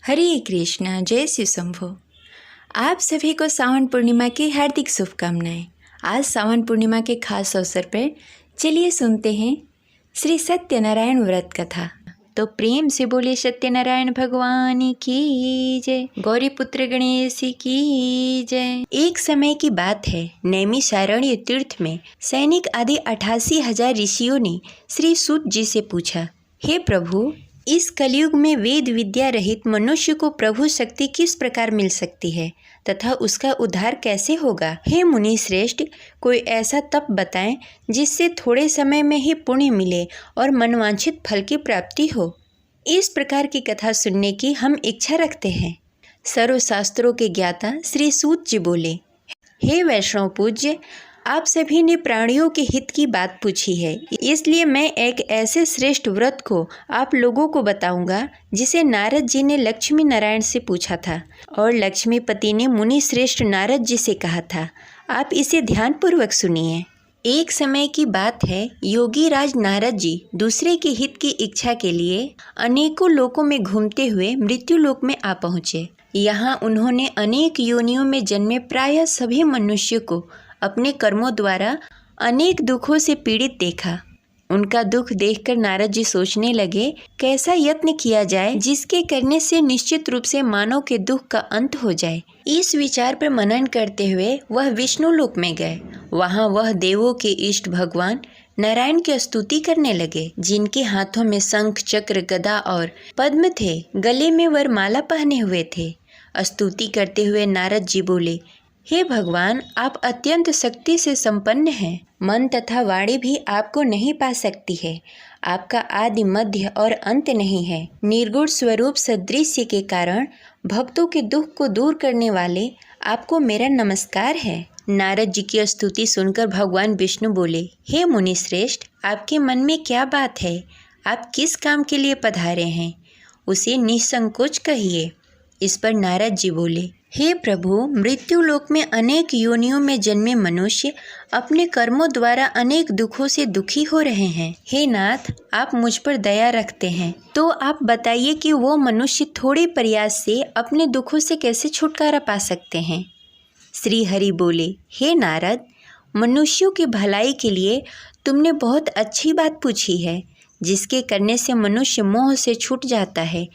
हरे कृष्णा, जय शिव शंभो। आप सभी को सावन पूर्णिमा की हार्दिक शुभकामनाएं। आज सावन पूर्णिमा के खास अवसर पर चलिए सुनते हैं श्री सत्यनारायण व्रत कथा। तो प्रेम से बोले सत्यनारायण भगवान की जय, गौरी पुत्र गणेश की जय। एक समय की बात है, नैमिषारण्य तीर्थ में सैनिक आदि 88,000 ऋषियों ने श्री सूत जी से पूछा, हे प्रभु, इस कलयुग में वेद विद्या रहित मनुष्य को प्रभु शक्ति किस प्रकार मिल सकती है तथा उसका उद्धार कैसे होगा? हे मुनि श्रेष्ठ, कोई ऐसा तप बताएं जिससे थोड़े समय में ही पुण्य मिले और मनवांछित फल की प्राप्ति हो। इस प्रकार की कथा सुनने की हम इच्छा रखते हैं। सर्वशास्त्रों के ज्ञाता श्री सूत जी बोले, हे वैष्णव पूज्य, आप सभी ने प्राणियों के हित की बात पूछी है, इसलिए मैं एक ऐसे श्रेष्ठ व्रत को आप लोगों को बताऊंगा जिसे नारद जी ने लक्ष्मी नारायण से पूछा था और लक्ष्मीपति ने मुनि श्रेष्ठ नारद जी से कहा था। आप इसे ध्यानपूर्वक सुनिए। एक समय की बात है, योगी राज नारद जी दूसरे के हित की इच्छा के लिए अनेकों लोकों में घूमते हुए मृत्यु लोक में आ पहुँचे। यहाँ उन्होंने अनेक योनियों में जन्मे प्रायः सभी मनुष्य को अपने कर्मों द्वारा अनेक दुखों से पीड़ित देखा। उनका दुख देखकर नारद जी सोचने लगे, कैसा यत्न किया जाए जिसके करने से निश्चित रूप से मानव के दुख का अंत हो जाए। इस विचार पर मनन करते हुए वह विष्णु लोक में गए। वहाँ वह देवों के इष्ट भगवान नारायण की स्तुति करने लगे, जिनके हाथों में शंख, चक्र, गदा और पद्म थे, गले में वरमाला पहने हुए थे। स्तुति करते हुए नारद जी बोले, हे भगवान, आप अत्यंत शक्ति से संपन्न हैं। मन तथा वाणी भी आपको नहीं पा सकती है। आपका आदि, मध्य और अंत नहीं है। निर्गुण स्वरूप सदृश्य के कारण भक्तों के दुख को दूर करने वाले आपको मेरा नमस्कार है। नारद जी की स्तुति सुनकर भगवान विष्णु बोले, हे मुनि श्रेष्ठ, आपके मन में क्या बात है? आप किस काम के लिए पधारे हैं? उसे निसंकोच कहिए। इस पर नारद जी बोले, हे प्रभु, मृत्यु लोक में अनेक योनियों में जन्मे मनुष्य अपने कर्मों द्वारा अनेक दुखों से दुखी हो रहे हैं। हे नाथ, आप मुझ पर दया रखते हैं, तो आप बताइए कि वो मनुष्य थोड़े प्रयास से अपने दुखों से कैसे छुटकारा पा सकते हैं। श्री हरि बोले, हे नारद, मनुष्यों की भलाई के लिए तुमने बहुत अच्छी बात पूछी है। जिसके करने से मनुष्य मोह से छूट जाता है,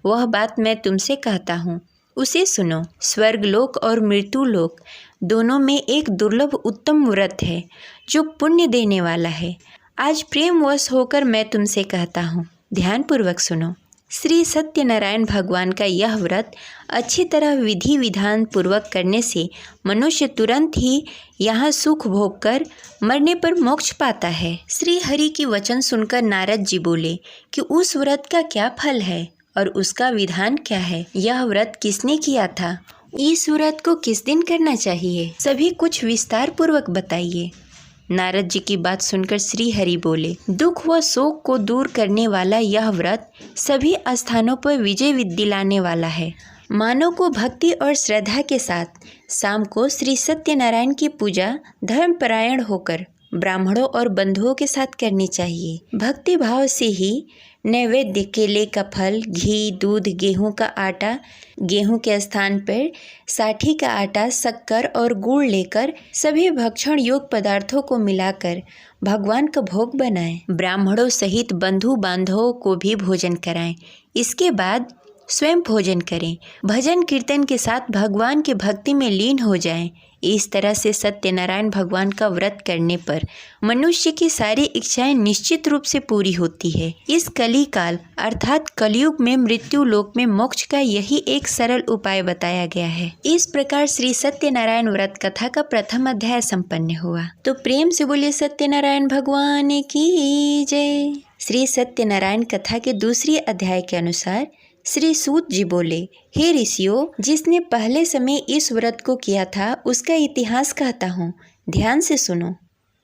वह बात मैं तुमसे कहता हूँ, उसे सुनो। स्वर्गलोक और मृत्युलोक दोनों में एक दुर्लभ उत्तम व्रत है जो पुण्य देने वाला है। आज प्रेमवश होकर मैं तुमसे कहता हूँ, ध्यानपूर्वक सुनो। श्री सत्यनारायण भगवान का यह व्रत अच्छी तरह विधि विधान पूर्वक करने से मनुष्य तुरंत ही यहाँ सुख भोग कर मरने पर मोक्ष पाता है। श्री हरि की वचन सुनकर नारद जी बोले कि उस व्रत का क्या फल है और उसका विधान क्या है? यह व्रत किसने किया था? इस व्रत को किस दिन करना चाहिए? सभी कुछ विस्तार पूर्वक बताइए। नारद जी की बात सुनकर श्री हरि बोले, दुख व शोक को दूर करने वाला यह व्रत सभी स्थानों पर विजय दिलाने वाला है। मानव को भक्ति और श्रद्धा के साथ शाम को श्री सत्यनारायण की पूजा धर्मपरायण होकर ब्राह्मणों और बंधुओं के साथ करनी चाहिए। भक्ति भाव से ही नैवेद्य, केले का फल, घी, दूध, गेहूं का आटा, गेहूं के स्थान पर साठी का आटा, शक्कर और गुड़ लेकर सभी भक्षण योग्य पदार्थों को मिलाकर भगवान का भोग बनाएं। ब्राह्मणों सहित बंधु बांधवों को भी भोजन कराएं। इसके बाद स्वयं भोजन करें। भजन कीर्तन के साथ भगवान की भक्ति में लीन हो जाएं। इस तरह से सत्यनारायण भगवान का व्रत करने पर मनुष्य की सारी इच्छाएं निश्चित रूप से पूरी होती है। इस कली काल अर्थात कलयुग में मृत्यु लोक में मोक्ष का यही एक सरल उपाय बताया गया है। इस प्रकार श्री सत्यनारायण व्रत कथा का प्रथम अध्याय संपन्न हुआ। तो प्रेम से बोलिए सत्यनारायण भगवान की जय। श्री सत्यनारायण कथा के दूसरे अध्याय के अनुसार श्री सूत जी बोले, हे ऋषियों, जिसने पहले समय इस व्रत को किया था उसका इतिहास कहता हूँ, ध्यान से सुनो।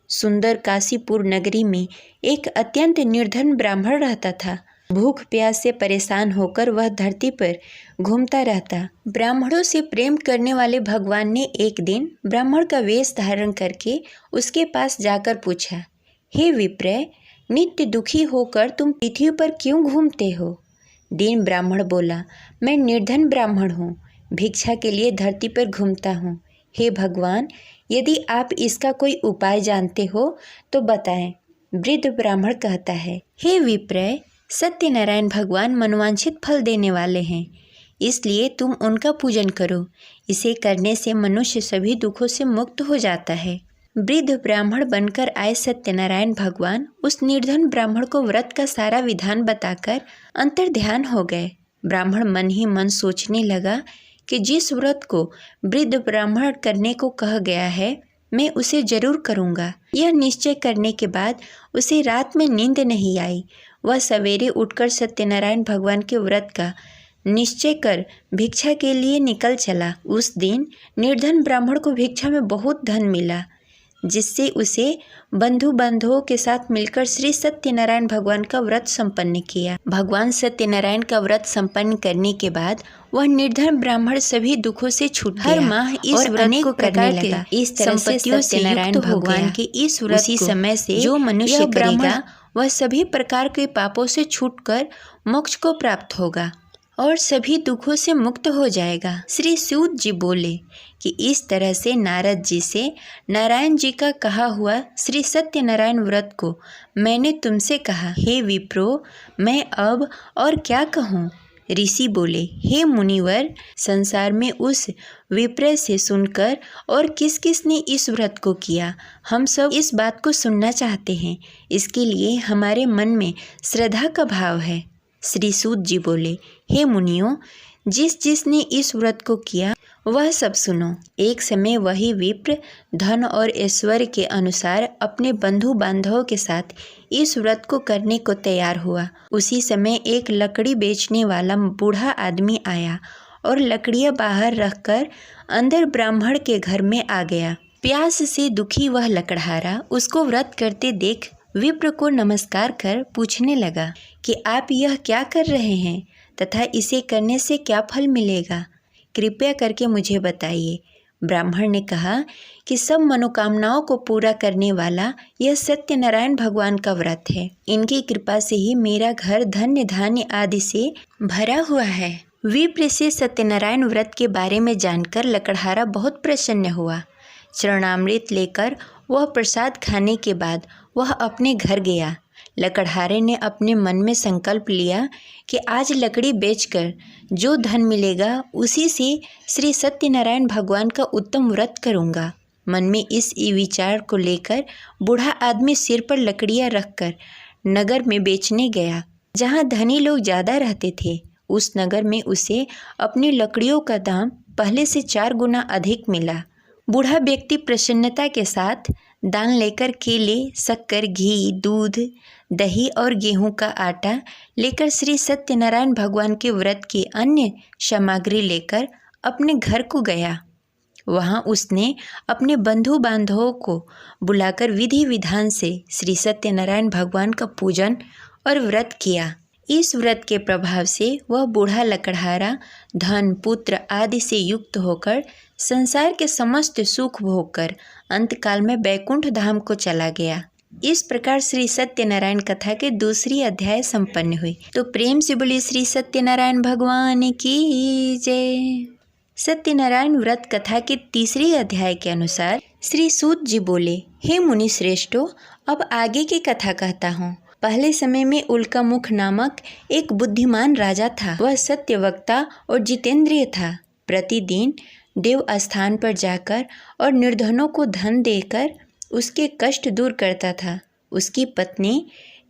सुंदर काशीपुर नगरी में एक अत्यंत निर्धन ब्राह्मण रहता था। भूख प्यास से परेशान होकर वह धरती पर घूमता रहता। ब्राह्मणों से प्रेम करने वाले भगवान ने एक दिन ब्राह्मण का वेश धारण करके उसके पास जाकर पूछा, हे विप्र, नित्य दुखी होकर तुम पृथ्वी पर क्यों घूमते हो? दीन ब्राह्मण बोला, मैं निर्धन ब्राह्मण हूँ, भिक्षा के लिए धरती पर घूमता हूँ। हे भगवान, यदि आप इसका कोई उपाय जानते हो तो बताएं। वृद्ध ब्राह्मण कहता है, हे विप्रय, सत्यनारायण भगवान मनोवांछित फल देने वाले हैं, इसलिए तुम उनका पूजन करो। इसे करने से मनुष्य सभी दुखों से मुक्त हो जाता है। वृद्ध ब्राह्मण बनकर आए सत्यनारायण भगवान उस निर्धन ब्राह्मण को व्रत का सारा विधान बताकर अंतर्ध्यान हो गए। ब्राह्मण मन ही मन सोचने लगा कि जिस व्रत को वृद्ध ब्राह्मण करने को कहा गया है, मैं उसे जरूर करूँगा। यह निश्चय करने के बाद उसे रात में नींद नहीं आई। वह सवेरे उठकर सत्यनारायण भगवान के व्रत का निश्चय कर भिक्षा के लिए निकल चला। उस दिन निर्धन ब्राह्मण को भिक्षा में बहुत धन मिला, जिससे उसे बंधु बांधवों के साथ मिलकर श्री सत्यनारायण भगवान का व्रत संपन्न किया। भगवान सत्यनारायण का व्रत संपन्न करने के बाद वह निर्धन ब्राह्मण सभी दुखों से छूट गया। हर माह इस व्रत को करने लगा। इस तरह से सत्यनारायण भगवान के इस व्रत उसी समय से जो मनुष्य करेगा वह सभी प्रकार के पापों से छूटकर मोक्ष को प्राप्त होगा और सभी दुखों से मुक्त हो जाएगा। श्री सूत जी बोले कि इस तरह से नारद जी से नारायण जी का कहा हुआ श्री सत्यनारायण व्रत को मैंने तुमसे कहा। हे विप्रो, मैं अब और क्या कहूँ। ऋषि बोले, हे मुनिवर, संसार में उस विप्र से सुनकर और किस किस ने इस व्रत को किया, हम सब इस बात को सुनना चाहते हैं। इसके लिए हमारे मन में श्रद्धा का भाव है। श्री सूत जी बोले, हे मुनियों, जिसने इस व्रत को किया वह सब सुनो। एक समय वही विप्र धन और ऐश्वर्य के अनुसार अपने बंधु बांधवों के साथ इस व्रत को करने को तैयार हुआ। उसी समय एक लकड़ी बेचने वाला बूढ़ा आदमी आया और लकड़ियां बाहर रखकर अंदर ब्राह्मण के घर में आ गया। प्यास से दुखी वह लकड़हारा उसको व्रत करते देख विप्र को नमस्कार कर पूछने लगा कि आप यह क्या कर रहे हैं तथा इसे करने से क्या फल मिलेगा, कृपया करके मुझे बताइए। ब्राह्मण ने कहा कि सब मनोकामनाओं को पूरा करने वाला यह सत्यनारायण भगवान का व्रत है। इनकी कृपा से ही मेरा घर धन्य धान्य आदि से भरा हुआ है। विप्र से सत्यनारायण व्रत के बारे में जानकर लकड़हारा बहुत प्रसन्न हुआ। चरणामृत लेकर वह प्रसाद खाने के बाद वह अपने घर गया। लकड़हारे ने अपने मन में संकल्प लिया कि आज लकड़ी बेचकर जो धन मिलेगा उसी से श्री सत्यनारायण भगवान का उत्तम व्रत करूँगा। मन में इस विचार को लेकर बूढ़ा आदमी सिर पर लकड़ियाँ रखकर नगर में बेचने गया। जहाँ धनी लोग ज़्यादा रहते थे, उस नगर में उसे अपनी लकड़ियों का दाम पहले से 4 गुना अधिक मिला। बूढ़ा व्यक्ति प्रसन्नता के साथ दान लेकर केले, शक्कर, घी, दूध, दही और गेहूं का आटा लेकर श्री सत्यनारायण भगवान के व्रत की अन्य सामग्री लेकर अपने घर को गया। वहां उसने अपने बंधु बांधवों को बुलाकर विधि विधान से श्री सत्यनारायण भगवान का पूजन और व्रत किया। इस व्रत के प्रभाव से वह बूढ़ा लकड़हारा धन, पुत्र आदि से युक्त होकर संसार के समस्त सुख भोग कर अंतकाल में बैकुंठ धाम को चला गया। इस प्रकार श्री सत्यनारायण कथा के दूसरी अध्याय संपन्न हुई। तो प्रेम से बोली श्री सत्यनारायण भगवान की जय। सत्यनारायण व्रत कथा के तीसरी अध्याय के अनुसार श्री सूत जी बोले, हे मुनि श्रेष्ठो, अब आगे की कथा कहता हूँ। पहले समय में उल्कामुख नामक एक बुद्धिमान राजा था। वह सत्यवक्ता और जितेंद्रिय था। प्रतिदिन देव स्थान पर जाकर और निर्धनों को धन देकर उसके कष्ट दूर करता था। उसकी पत्नी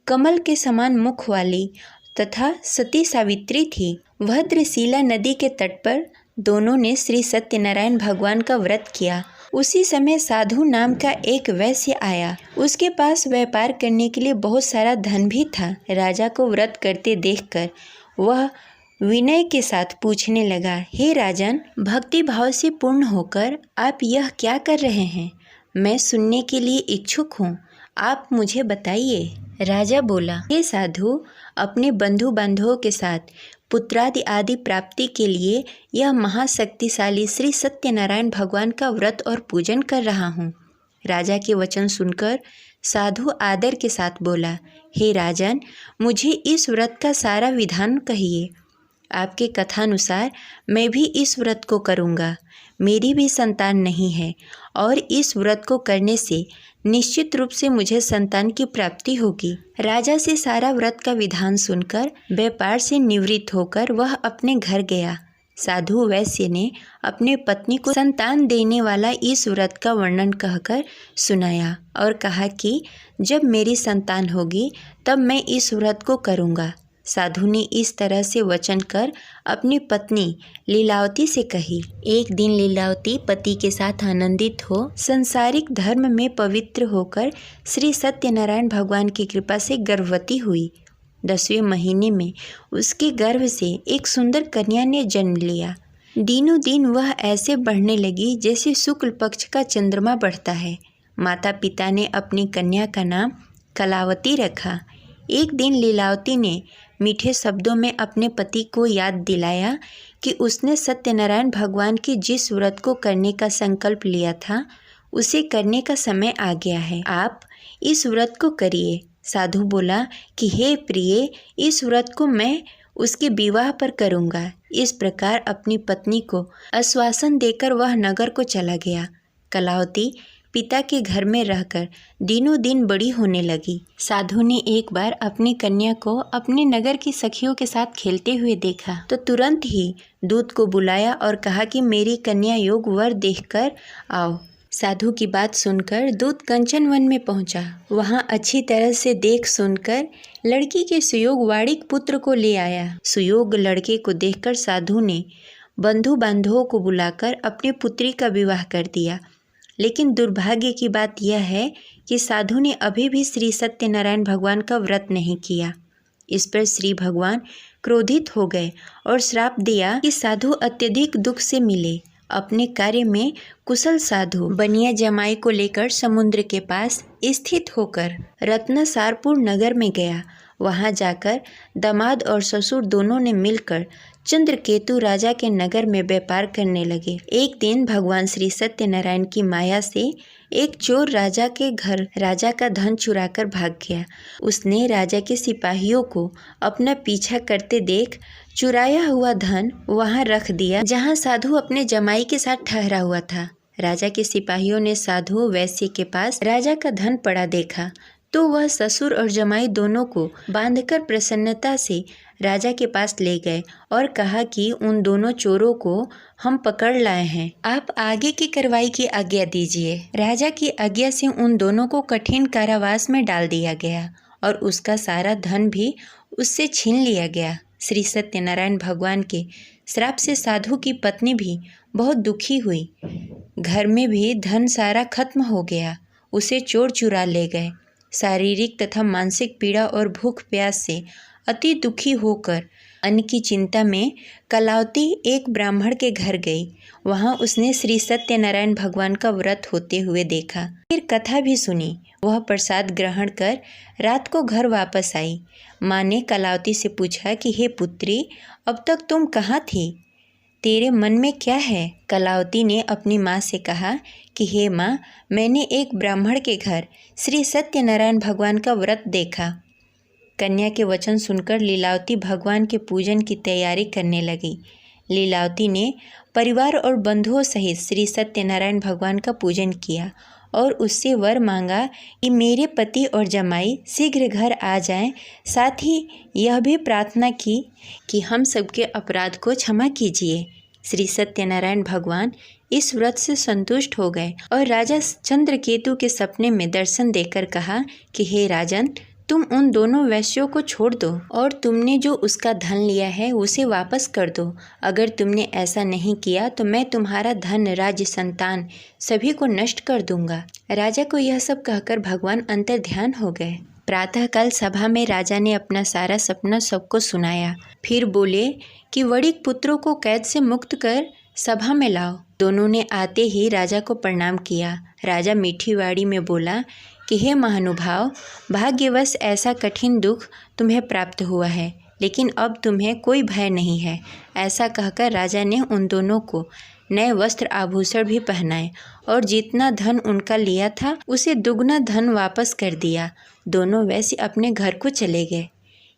कमल के समान मुख वाली तथा सती सावित्री थी। भद्रशिला नदी के तट पर दोनों ने श्री सत्यनारायण भगवान का व्रत किया। उसी समय साधु नाम का एक वैश्य आया। उसके पास व्यापार करने के लिए बहुत सारा धन भी था। राजा को व्रत करते देखकर वह विनय के साथ पूछने लगा, हे राजन, भक्ति भाव से पूर्ण होकर आप यह क्या कर रहे हैं? मैं सुनने के लिए इच्छुक हूँ, आप मुझे बताइए। राजा बोला, हे साधु, अपने बंधु बांधवों के साथ पुत्रादि आदि प्राप्ति के लिए यह महाशक्तिशाली श्री सत्यनारायण भगवान का व्रत और पूजन कर रहा हूँ। राजा के वचन सुनकर साधु आदर के साथ बोला, हे राजन, मुझे इस व्रत का सारा विधान कहिए। आपके कथानुसार मैं भी इस व्रत को करूँगा। मेरी भी संतान नहीं है और इस व्रत को करने से निश्चित रूप से मुझे संतान की प्राप्ति होगी। राजा से सारा व्रत का विधान सुनकर व्यापार से निवृत्त होकर वह अपने घर गया। साधु वैश्य ने अपने पत्नी को संतान देने वाला इस व्रत का वर्णन कहकर सुनाया और कहा कि जब मेरी संतान होगी तब मैं इस व्रत को करूँगा। साधु ने इस तरह से वचन कर अपनी पत्नी लीलावती से कही। एक दिन लीलावती पति के साथ आनंदित हो संसारिक धर्म में पवित्र होकर श्री सत्यनारायण भगवान की कृपा से गर्भवती हुई। 10वें महीने में उसके गर्भ से एक सुंदर कन्या ने जन्म लिया। दिनों दिन वह ऐसे बढ़ने लगी जैसे शुक्ल पक्ष का चंद्रमा बढ़ता है। माता पिता ने अपनी कन्या का नाम कलावती रखा। एक दिन लीलावती ने मीठे शब्दों में अपने पति को याद दिलाया कि उसने सत्यनारायण भगवान की जिस व्रत को करने का संकल्प लिया था उसे करने का समय आ गया है। आप इस व्रत को करिए। साधु बोला कि हे प्रिय, इस व्रत को मैं उसके विवाह पर करूँगा। इस प्रकार अपनी पत्नी को आश्वासन देकर वह नगर को चला गया। कलावती पिता के घर में रहकर दिनों दिन बड़ी होने लगी। साधु ने एक बार अपनी कन्या को अपने नगर की सखियों के साथ खेलते हुए देखा तो तुरंत ही दूत को बुलाया और कहा कि मेरी कन्या योग वर देखकर आओ। साधु की बात सुनकर दूत कंचन वन में पहुंचा। वहां अच्छी तरह से देख सुनकर लड़की के सुयोग वाड़िक पुत्र को ले आया। सुयोग लड़के को देखकर साधु ने बंधु बांधवों को बुलाकर अपनी पुत्री का विवाह कर दिया। लेकिन दुर्भाग्य की बात यह है कि साधु ने अभी भी श्री सत्यनारायण भगवान का व्रत नहीं किया। इस पर श्री भगवान क्रोधित हो गए और श्राप दिया कि साधु अत्यधिक दुख से मिले। अपने कार्य में कुशल साधु बनिया जमाई को लेकर समुद्र के पास स्थित होकर रत्नसारपुर नगर में गया। वहां जाकर दामाद और ससुर दोनों ने मिलकर चंद्रकेतु राजा के नगर में व्यापार करने लगे। एक दिन भगवान श्री सत्यनारायण की माया से एक चोर राजा के घर राजा का धन चुराकर भाग गया। उसने राजा के सिपाहियों को अपना पीछा करते देख चुराया हुआ धन वहां रख दिया जहां साधु अपने जमाई के साथ ठहरा हुआ था। राजा के सिपाहियों ने साधु वैश्य के पास राजा का धन पड़ा देखा तो वह ससुर और जमाई दोनों को बांधकर प्रसन्नता से राजा के पास ले गए और कहा कि उन दोनों चोरों को हम पकड़ लाए हैं, आप आगे की कार्रवाई की आज्ञा दीजिए। राजा की आज्ञा से उन दोनों को कठिन कारावास में डाल दिया गया और उसका सारा धन भी उससे छीन लिया गया। श्री सत्यनारायण भगवान के श्राप से साधु की पत्नी भी बहुत दुखी हुई। घर में भी धन सारा खत्म हो गया। उसे चोर चुरा ले गए। शारीरिक तथा मानसिक पीड़ा और भूख प्यास से अति दुखी होकर अन्न की चिंता में कलावती एक ब्राह्मण के घर गई। वहां उसने श्री सत्यनारायण भगवान का व्रत होते हुए देखा। फिर कथा भी सुनी। वह प्रसाद ग्रहण कर रात को घर वापस आई। माँ ने कलावती से पूछा कि हे पुत्री, अब तक तुम कहाँ थी? तेरे मन में क्या है? कलावती ने अपनी माँ से कहा कि हे माँ, मैंने एक ब्राह्मण के घर श्री सत्यनारायण भगवान का व्रत देखा। कन्या के वचन सुनकर लीलावती भगवान के पूजन की तैयारी करने लगी। लीलावती ने परिवार और बंधुओं सहित श्री सत्यनारायण भगवान का पूजन किया और उससे वर मांगा कि मेरे पति और जमाई शीघ्र घर आ जाएं। साथ ही यह भी प्रार्थना की कि हम सबके अपराध को क्षमा कीजिए। श्री सत्यनारायण भगवान इस व्रत से संतुष्ट हो गए और राजा चंद्रकेतु के सपने में दर्शन देकर कहा कि हे राजन, तुम उन दोनों वैश्यों को छोड़ दो और तुमने जो उसका धन लिया है उसे वापस कर दो। अगर तुमने ऐसा नहीं किया तो मैं तुम्हारा धन, राज्य, संतान सभी को नष्ट कर दूंगा। राजा को यह सब कहकर भगवान अंतर ध्यान हो गए। प्रातःकाल सभा में राजा ने अपना सारा सपना सबको सुनाया। फिर बोले कि वड़िक पुत्रों को कैद से मुक्त कर सभा में लाओ। दोनों ने आते ही राजा को प्रणाम किया। राजा मीठी वाणी में बोला कि हे महानुभाव, भाग्यवश ऐसा कठिन दुख तुम्हें प्राप्त हुआ है, लेकिन अब तुम्हें कोई भय नहीं है। ऐसा कहकर राजा ने उन दोनों को नए वस्त्र आभूषण भी पहनाए और जितना धन उनका लिया था उसे दुगना धन वापस कर दिया। दोनों वैश्य अपने घर को चले गए।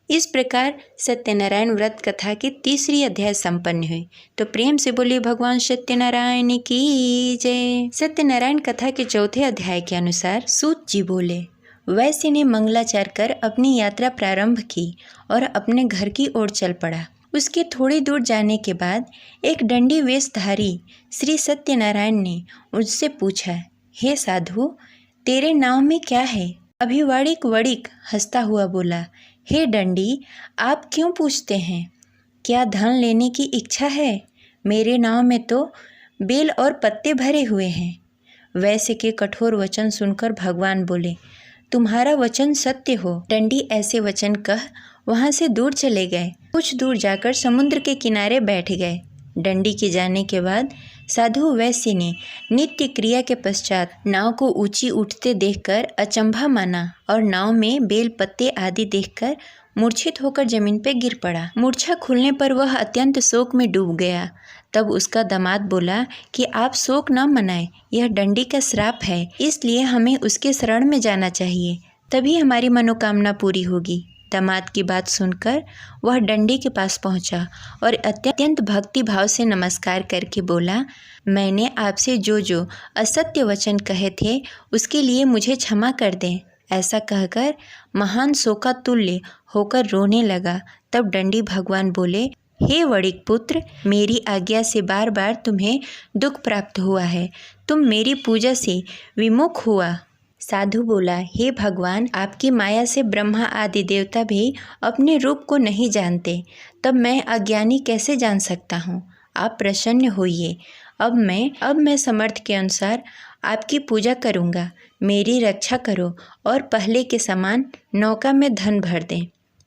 इस प्रकार सत्यनारायण व्रत कथा की तीसरी अध्याय संपन्न हुई। तो प्रेम से बोलिए भगवान सत्यनारायण की जय। सत्यनारायण कथा के चौथे अध्याय के अनुसार सूत जी बोले, वैश्य ने मंगलाचार कर अपनी यात्रा प्रारंभ की और अपने घर की ओर चल पड़ा। उसके थोड़ी दूर जाने के बाद एक दंडी वेशधारी श्री सत्यनारायण ने उससे पूछा, हे साधु, तेरे नाव में क्या है? अभिवाड़िक वड़िक हंसता हुआ बोला, हे दंडी, आप क्यों पूछते हैं? क्या धन लेने की इच्छा है? मेरे नाव में तो बेल और पत्ते भरे हुए हैं। वैश्य के कठोर वचन सुनकर भगवान बोले, तुम्हारा वचन सत्य हो। दंडी ऐसे वचन कह वहाँ से दूर चले गए। कुछ दूर जाकर समुद्र के किनारे बैठ गए। दंडी के जाने के बाद साधु वैश्य ने नित्य क्रिया के पश्चात नाव को ऊंची उठते देखकर अचंभा माना और नाव में बेल पत्ते आदि देखकर मूर्छित होकर जमीन पर गिर पड़ा। मूर्छा खुलने पर वह अत्यंत शोक में डूब गया। तब उसका दामाद बोला कि आप शोक न मनाएं, यह दंडी का श्राप है, इसलिए हमें उसके शरण में जाना चाहिए, तभी हमारी मनोकामना पूरी होगी। दामाद की बात सुनकर वह दंडी के पास पहुंचा और अत्यंत भक्ति भाव से नमस्कार करके बोला, मैंने आपसे जो असत्य वचन कहे थे उसके लिए मुझे क्षमा कर दें। ऐसा कहकर महान शोकातुल्य होकर रोने लगा। तब दंडी भगवान बोले, हे वड़िक पुत्र, मेरी आज्ञा से बार बार तुम्हें दुख प्राप्त हुआ है, तुम मेरी पूजा से विमुख हुआ। साधु बोला, हे भगवान, आपकी माया से ब्रह्मा आदि देवता भी अपने रूप को नहीं जानते, तब मैं अज्ञानी कैसे जान सकता हूँ? आप प्रसन्न होइए। अब मैं समर्थ के अनुसार आपकी पूजा करूँगा। मेरी रक्षा करो और पहले के समान नौका में धन भर दें।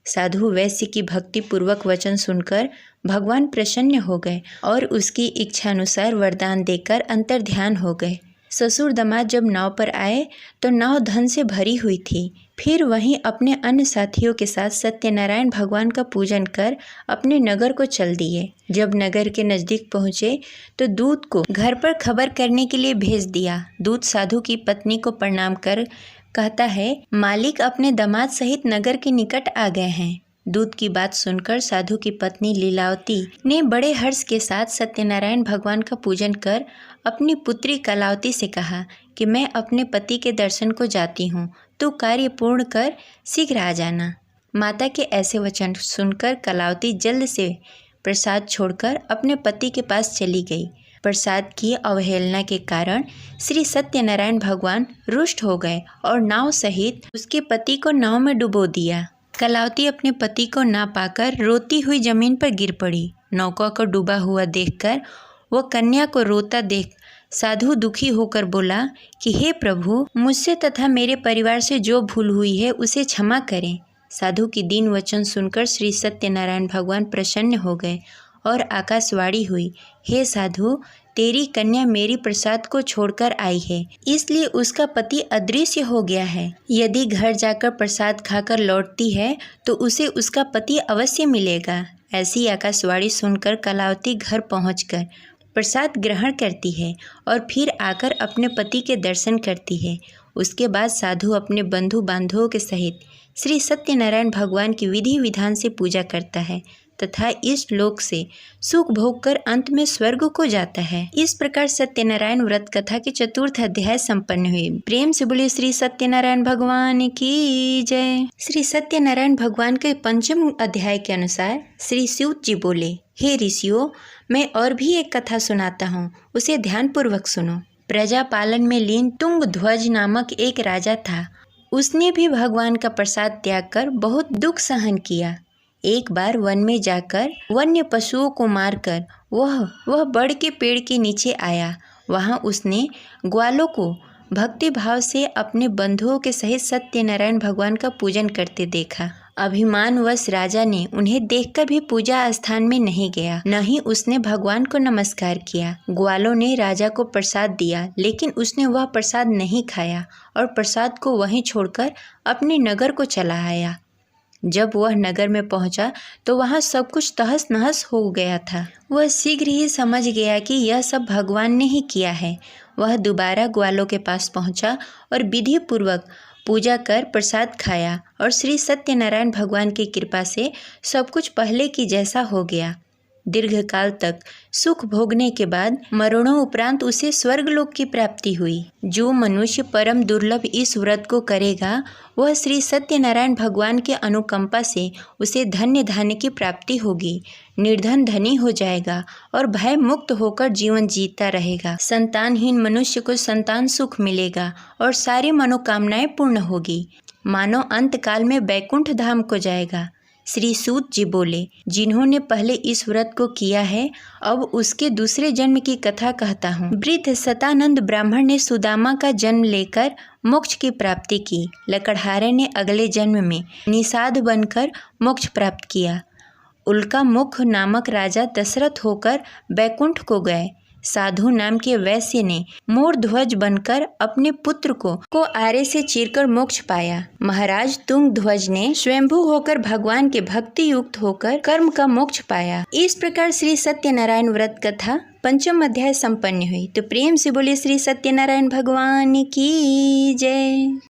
साधु वैश्य की भक्ति पूर्वक वचन सुनकर भगवान प्रसन्न हो गए और उसकी इच्छानुसार वरदान देकर अंतर्ध्यान हो गए। ससुर दामाद जब नाव पर आए तो नाव धन से भरी हुई थी। फिर वहीं अपने अन्य साथियों के साथ सत्यनारायण भगवान का पूजन कर अपने नगर को चल दिए। जब नगर के नज़दीक पहुँचे तो दूत को घर पर खबर करने के लिए भेज दिया। दूत साधु की पत्नी को प्रणाम कर कहता है, मालिक अपने दामाद सहित नगर के निकट आ गए हैं। दूत की बात सुनकर साधु की पत्नी लीलावती ने बड़े हर्ष के साथ सत्यनारायण भगवान का पूजन कर अपनी पुत्री कलावती से कहा कि मैं अपने पति के दर्शन को जाती हूँ, तू कार्य पूर्ण कर शीघ्र आ जाना। माता के ऐसे वचन सुनकर कलावती जल्द से प्रसाद छोड़कर अपने पति के पास चली गई। प्रसाद की अवहेलना के कारण श्री सत्यनारायण भगवान रुष्ट हो गए और नाव सहित उसके पति को नाव में डुबो दिया। कलावती अपने पति को ना पाकर रोती हुई जमीन पर गिर पड़ी। नौका को डूबा हुआ देखकर वह कन्या को रोता देख साधु दुखी होकर बोला कि हे प्रभु, मुझसे तथा मेरे परिवार से जो भूल हुई है उसे क्षमा करें। साधु की दीन वचन सुनकर श्री सत्यनारायण भगवान प्रसन्न हो गए और आकाशवाणी हुई, हे साधु, तेरी कन्या मेरी प्रसाद को छोड़कर आई है, इसलिए उसका पति अदृश्य हो गया है। यदि घर जाकर प्रसाद खाकर लौटती है तो उसे उसका पति अवश्य मिलेगा। ऐसी आकाशवाणी सुनकर कलावती घर पहुंचकर प्रसाद ग्रहण करती है और फिर आकर अपने पति के दर्शन करती है। उसके बाद साधु अपने बंधु बांधवों के सहित श्री सत्यनारायण भगवान की विधि विधान से पूजा करता है तथा इस लोक से सुख भोग कर अंत में स्वर्ग को जाता है। इस प्रकार सत्यनारायण व्रत कथा के चतुर्थ अध्याय संपन्न हुए। प्रेम से बोले श्री सत्यनारायण भगवान की जय। श्री सत्यनारायण भगवान के पंचम अध्याय के अनुसार श्री सूत जी बोले, हे ऋषियों, मैं और भी एक कथा सुनाता हूँ, उसे ध्यान पूर्वक सुनो। प्रजा पालन में लीन तुंग ध्वज नामक एक राजा था। उसने भी भगवान का प्रसाद त्याग कर बहुत दुख सहन किया। एक बार वन में जाकर वन्य पशुओं को मारकर वह बड़ के पेड़ के नीचे आया। वहाँ उसने ग्वालों को भक्ति भाव से अपने बंधुओं के सहित सत्यनारायण भगवान का पूजन करते देखा। अभिमानवश राजा ने उन्हें देखकर भी पूजा स्थान में नहीं गया, न ही उसने भगवान को नमस्कार किया। ग्वालों ने राजा को प्रसाद दिया, लेकिन उसने वह प्रसाद नहीं खाया और प्रसाद को वहीं छोड़कर अपने नगर को चला आया। जब वह नगर में पहुंचा तो वहां सब कुछ तहस नहस हो गया था। वह शीघ्र ही समझ गया कि यह सब भगवान ने ही किया है। वह दोबारा ग्वालों के पास पहुंचा और विधि पूर्वक पूजा कर प्रसाद खाया और श्री सत्यनारायण भगवान की कृपा से सब कुछ पहले की जैसा हो गया। दीर्घकाल तक सुख भोगने के बाद मरणों उपरांत उसे स्वर्गलोक की प्राप्ति हुई। जो मनुष्य परम दुर्लभ इस व्रत को करेगा वह श्री सत्यनारायण भगवान के अनुकंपा से उसे धन्य धान्य की प्राप्ति होगी, निर्धन धनी हो जाएगा और भय मुक्त होकर जीवन जीता रहेगा। संतानहीन मनुष्य को संतान सुख मिलेगा और सारी मनोकामनाएं पूर्ण होगी। मानो अंत काल में बैकुंठ धाम को जाएगा। श्री सूत जी बोले, जिन्होंने पहले इस व्रत को किया है अब उसके दूसरे जन्म की कथा कहता हूँ। वृद्ध सतानंद ब्राह्मण ने सुदामा का जन्म लेकर मोक्ष की प्राप्ति की। लकड़हारे ने अगले जन्म में निषाद बनकर मोक्ष प्राप्त किया। उल्का मुख नामक राजा दशरथ होकर बैकुंठ को गए। साधु नाम के वैश्य ने मोर ध्वज बनकर अपने पुत्र को आरे से चीरकर मोक्ष पाया। महाराज तुंग ध्वज ने स्वयंभू होकर भगवान के भक्ति युक्त होकर कर्म का मोक्ष पाया। इस प्रकार श्री सत्यनारायण व्रत कथा 5वां अध्याय संपन्न हुई। तो प्रेम से बोले श्री सत्यनारायण भगवान की जय।